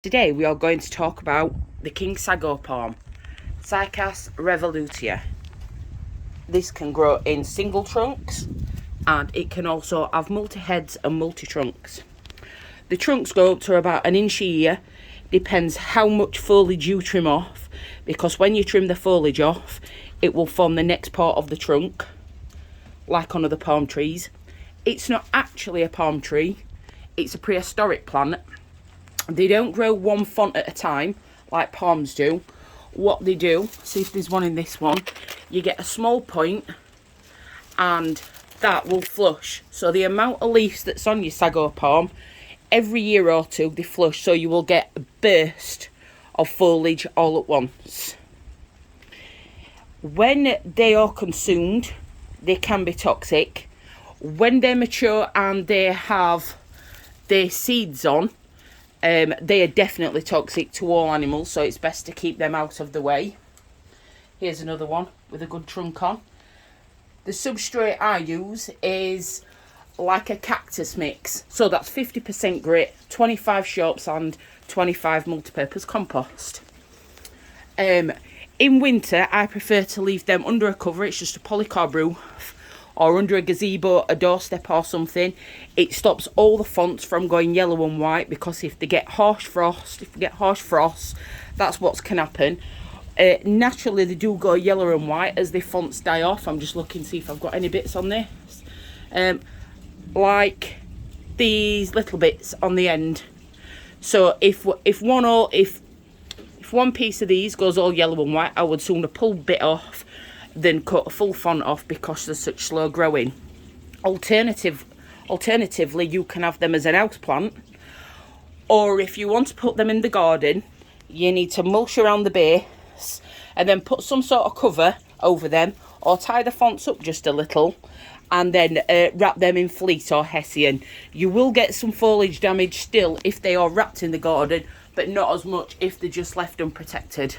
Today we are going to talk about the King Sago palm, Cycas Revoluta. This can grow in single trunks and it can also have multi-heads and multi-trunks. The trunks go up to about 1 inch a year, depends how much foliage you trim off, because when you trim the foliage off it will form the next part of the trunk, like on other palm trees. It's not actually a palm tree, it's a prehistoric plant. They don't grow one font at a time like palms do. What they do, see if there's one in this one, you get a small point and that will flush. So the amount of leaves that's on your sago palm, every year or two they flush, so you will get a burst of foliage all at once. When they are consumed, they can be toxic. When they're mature and they have their seeds on, they are definitely toxic to all animals, so it's best to keep them out of the way. Here's another one with a good trunk on. The substrate I use is like a cactus mix, so that's 50% grit, 25 short sand, 25 multi-purpose compost. In winter I prefer to leave them under a cover. It's just a polycarb roof, or under a gazebo, a doorstep or something. It stops all the fonts from going yellow and white, because if they get harsh frost, that's what can happen. Naturally they do go yellow and white as the fonts die off. I'm just looking to see if I've got any bits on this. Like these little bits on the end. So if one piece of these goes all yellow and white, I would sooner pull a bit off than cut a full font off, because they're such slow growing. Alternatively, you can have them as an house plant, or if you want to put them in the garden, you need to mulch around the base and then put some sort of cover over them, or tie the fonts up just a little and then wrap them in fleece or hessian. You will get some foliage damage still if they are wrapped in the garden, but not as much if they're just left unprotected.